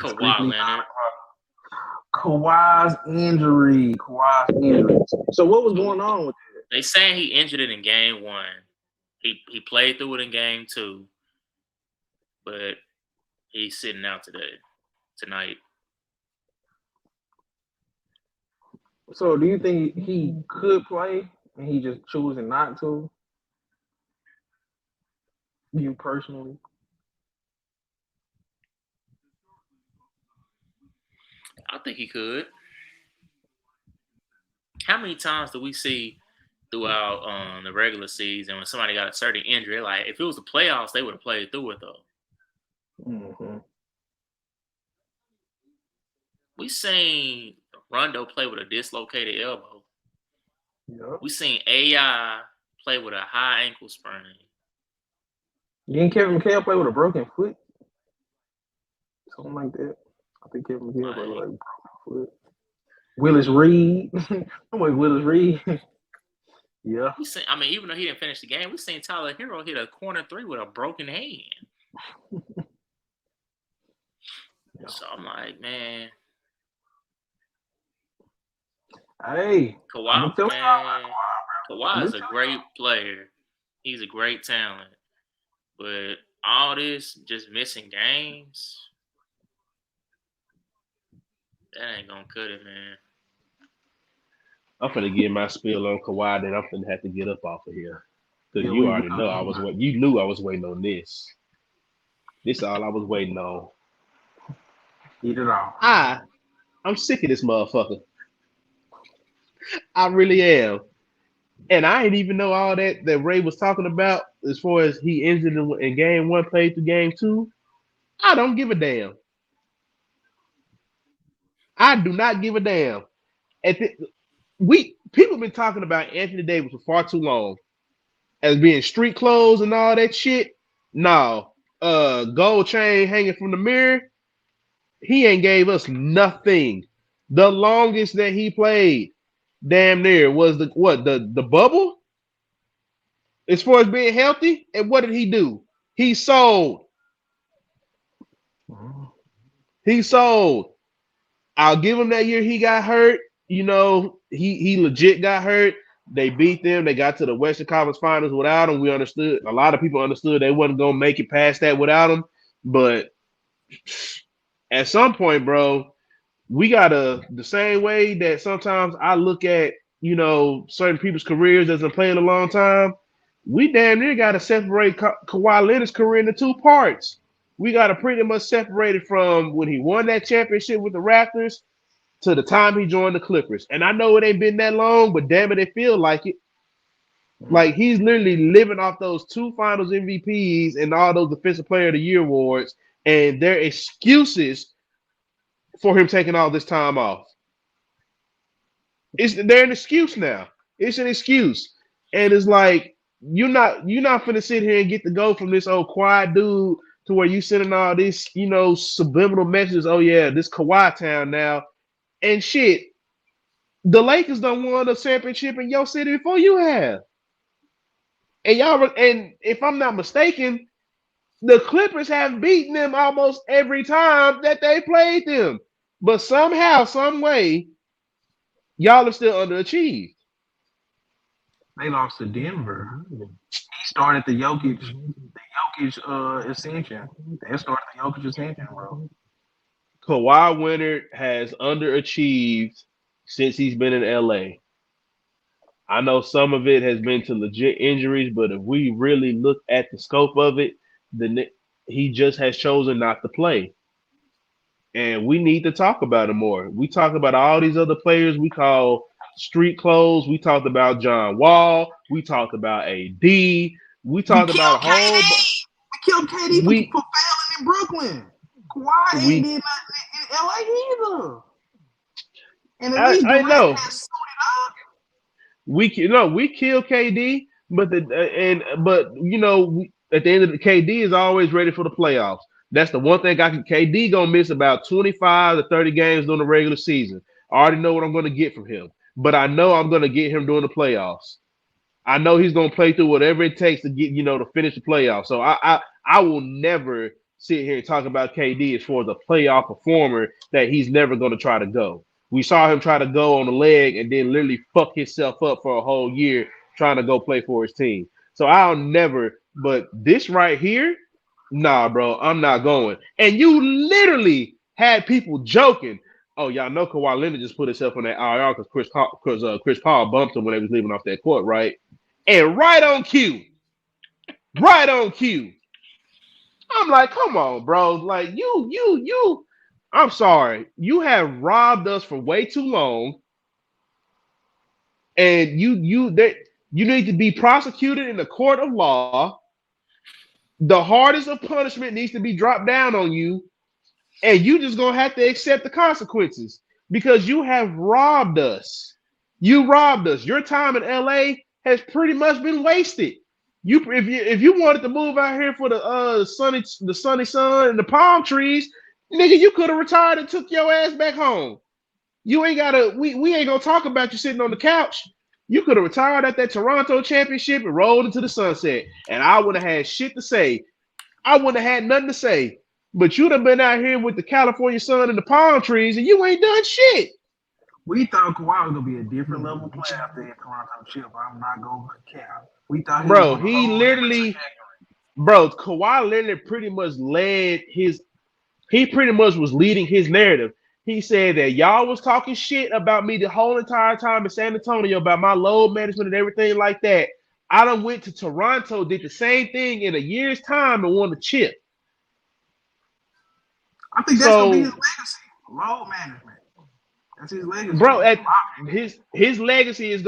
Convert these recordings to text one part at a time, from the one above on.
Kawhi Strictly Leonard. Kawhi's injury. So what was So going on with that? they saying he injured it in game one. He played through it in game two, but he's sitting out tonight. So do you think he could play and he just choosing not to? You personally? I think he could. How many times do we see throughout the regular season when somebody got a certain injury? Like if it was the playoffs, they would have played through it though. Mm-hmm. We seen Rondo play with a dislocated elbow. Yep. We seen AI play with a high ankle sprain. Didn't Kevin McHale play with a broken foot? Something like that. I think Kevin McHale played with like a broken foot. Willis Reed. I'm like Willis Reed. Yeah. I mean, even though he didn't finish the game, we seen Tyler Hero hit a corner three with a broken hand. Yeah. So I'm like, man. Hey, Kawhi is a great player. He's a great talent. But all this just missing games, that ain't gonna cut it, man. I'm finna get my spiel on Kawhi, then I'm finna have to get up off of here. Because Yeah, you already know you knew I was waiting on this. This is all I was waiting on. Eat it all. I'm sick of this motherfucker. I really am. And I didn't even know all that Ray was talking about as far as he injured in game one, played through game two. I don't give a damn. I do not give a damn. People been talking about Anthony Davis for far too long as being street clothes and all that shit. No, gold chain hanging from the mirror. He ain't gave us nothing. The longest that he played, damn near, was the bubble. As far as being healthy, and what did he do? He sold. He sold. I'll give him that year he got hurt. You know, he legit got hurt. They beat them. They got to the Western Conference Finals without him. We understood. A lot of people understood they wasn't gonna make it past that without him. But at some point, bro, we gotta the same way that sometimes I look at certain people's careers as been playing a long time. We damn near got to separate Kawhi Leonard's career into two parts. We got to pretty much separate it from when he won that championship with the Raptors to the time he joined the Clippers. And I know it ain't been that long, but damn it feels like it. Like he's literally living off those two Finals MVPs and all those Defensive Player of the Year awards, and their excuses for him taking all this time off. They're an excuse now. It's an excuse, and it's like you're not finna sit here and get the go from this old quiet dude to where you sending all this subliminal messages. Oh yeah, this Kawhi town now, and shit. The Lakers done won a championship in your city before you have, and if I'm not mistaken, the Clippers have beaten them almost every time that they played them, but somehow, some way, y'all are still underachieved. They lost to Denver. He started the Jokic ascension. They started the Jokic ascension, bro. Kawhi Leonard has underachieved since he's been in LA. I know some of it has been to legit injuries, but if we really look at the scope of it, then he just has chosen not to play. And we need to talk about it more. We talk about all these other players we call street clothes. We talked about John Wall. We talked about AD. We talked about a whole. We killed KD for failing in Brooklyn. Kawhi ain't did nothing in LA either. And at least I know. We killed KD, but at the end of the KD is always ready for the playoffs. That's the one thing KD gonna miss about 25 to 30 games during the regular season. I already know what I'm gonna get from him, but I know I'm gonna get him during the playoffs. I know he's gonna play through whatever it takes to get to finish the playoffs. So I will never sit here and talk about KD as far as a playoff performer that he's never going to try to go. We saw him try to go on the leg and then literally fuck himself up for a whole year trying to go play for his team. So I'll never, but this right here, nah, bro, I'm not going. And you literally had people joking. Oh, y'all know Kawhi Leonard just put himself on that IR because Chris Paul bumped him when they was leaving off that court, right? And right on cue, I'm like, come on, bro. Like you. I'm sorry. You have robbed us for way too long, and you need to be prosecuted in the court of law. The hardest of punishment needs to be dropped down on you, and you just gonna have to accept the consequences because you have robbed us. You robbed us. Your time in LA has pretty much been wasted. If you wanted to move out here for the sunny sun and the palm trees, nigga, you could have retired and took your ass back home. You ain't gotta. We ain't gonna talk about you sitting on the couch. You could have retired at that Toronto championship and rolled into the sunset, and I would have had shit to say. I wouldn't have had nothing to say. But you'd have been out here with the California sun and the palm trees, and you ain't done shit. We thought Kawhi was gonna be a different level player after that Toronto chip. I'm not gonna count. We thought Kawhi Leonard pretty much he pretty much was leading his narrative. He said that y'all was talking shit about me the whole entire time in San Antonio about my load management and everything like that. I done went to Toronto, did the same thing in a year's time and won the chip. I think that's gonna be his legacy. Load management. That's his legacy. Bro, his legacy is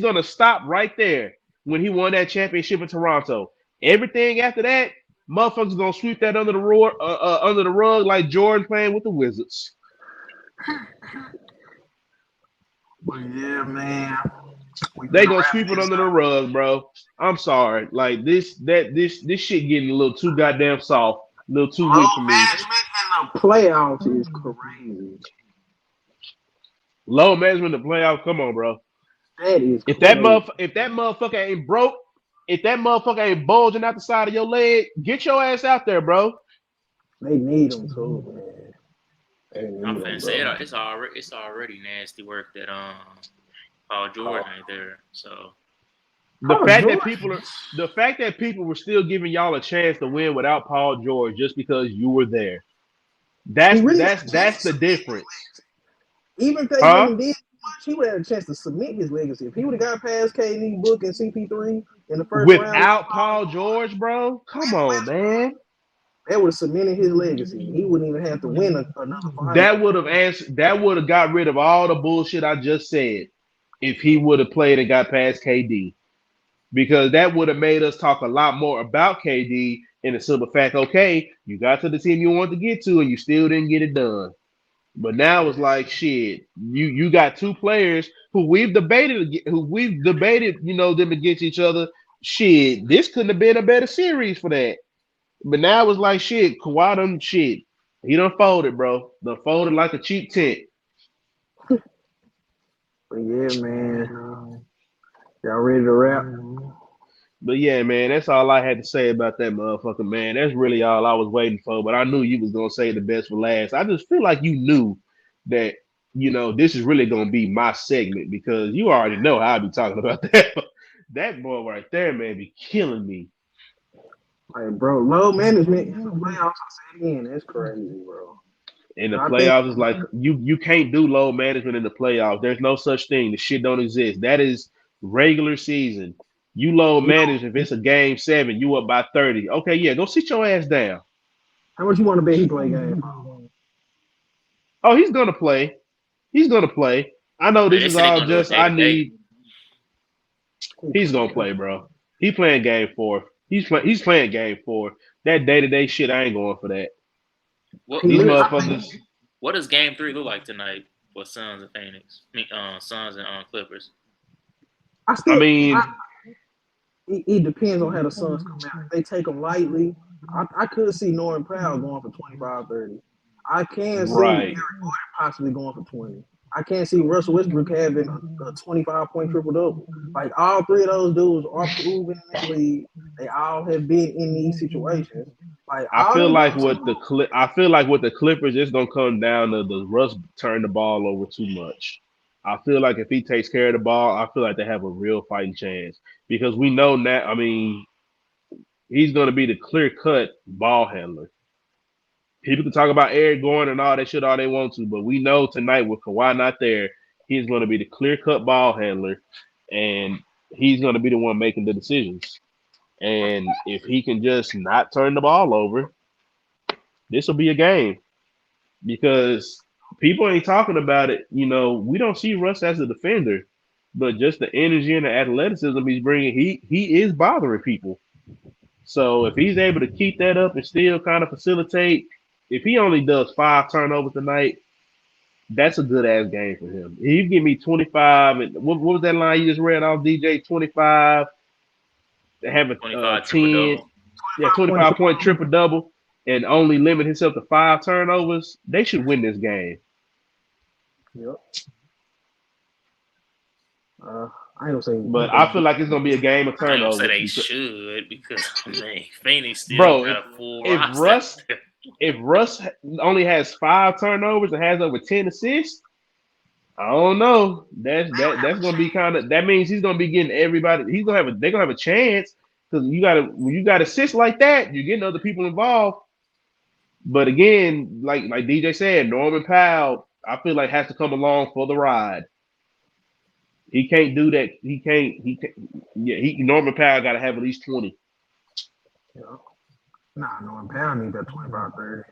gonna stop right there when he won that championship in Toronto. Everything after that, motherfuckers gonna sweep that under the rug like Jordan playing with the Wizards. But yeah, man. They gonna sweep it under the rug, bro. I'm sorry. Like this shit getting a little too goddamn soft, a little too weak for me. Management in the playoffs is crazy. Low management in the playoffs, come on, bro. That is if that motherfucker ain't broke, if that motherfucker ain't bulging out the side of your leg, get your ass out there, bro. They need him too, man. I'm finna say it's already nasty work that Paul George ain't there. So the fact that people were still giving y'all a chance to win without Paul George just because you were there. That's the difference. Even if they didn't did much, he would have had a chance to submit his legacy. If he would have got past KD, Book, and CP3 in the first round without Paul George, bro, come on, man. That would have cemented his legacy. He wouldn't even have to win another fight. That would have got rid of all the bullshit I just said if he would have played and got past KD. Because that would have made us talk a lot more about KD in the simple fact, okay, you got to the team you wanted to get to and you still didn't get it done. But now it's like shit. You got two players who we've debated, them against each other. Shit, this couldn't have been a better series for that. But now it's like shit. Kawhi done shit. He done folded, bro. Done folded like a cheap tent. But yeah, man. Y'all ready to wrap? But yeah, man, that's all I had to say about that motherfucker, man. That's really all I was waiting for. But I knew you was gonna say the best for last. I just feel like you knew that, this is really gonna be my segment because you already know how I be talking about that. That boy right there, man, be killing me. Like, bro, load management in the playoffs. I say it again, that's crazy, bro. In the playoffs, it's like you can't do load management in the playoffs. There's no such thing. The shit don't exist. That is regular season. You load manage if it's a game 7, you up by 30. Okay, yeah, go sit your ass down. How much you want to bet he play game? Oh, he's gonna play. He's gonna play. I know this is all just I need. He's gonna play, bro. He playing game 4. He's playing game 4. That day-to-day shit, I ain't going for that. These motherfuckers. What does game 3 look like tonight for Suns and Phoenix? Suns and Clippers. It depends on how the Suns come out. If they take them lightly, I could see Norman Powell going for 25-30. I can see Eric Gordon possibly going for 20. I can't see Russell Westbrook having a 25-point triple double. Like all three of those dudes are proven in this league. They all have been in these situations. Like I all feel them like dudes, with the Clippers, it's gonna come down to the Russ turn the ball over too much. I feel like if he takes care of the ball, I feel like they have a real fighting chance because we know now. I mean, he's gonna be the clear cut ball handler. People can talk about Eric Gordon and all that shit all they want to, but we know tonight with Kawhi not there, he's gonna be the clear cut ball handler, and he's gonna be the one making the decisions. And if he can just not turn the ball over, this will be a game because people ain't talking about it. You know, we don't see Russ as a defender, but just the energy and the athleticism he's bringing, he is bothering people. So if he's able to keep that up and still kind of facilitate, if he only does 5 turnovers tonight, that's a good ass game for him. If you give me 25, and what was that line you just read off, DJ? 25, have a 25 triple 10, double. yeah, 25-point triple double, and only limit himself to 5 turnovers, they should win this game. Yep. I ain't gonna say, But I feel like it's gonna be a game of I ain't gonna turnovers. say they should because man, Phoenix still Bro, got a full if roster. if Russ only has 5 turnovers and has over 10 assists, I don't know. That's gonna be kind of, that means he's gonna be getting everybody. They're gonna have a chance because when you got assists like that, you're getting other people involved. But again, like DJ said, Norman Powell, I feel like has to come along for the ride. He can't do that. He can't. Yeah, Norman Powell got to have at least 20. yeah. Nah, Norman Powell need that 25-30.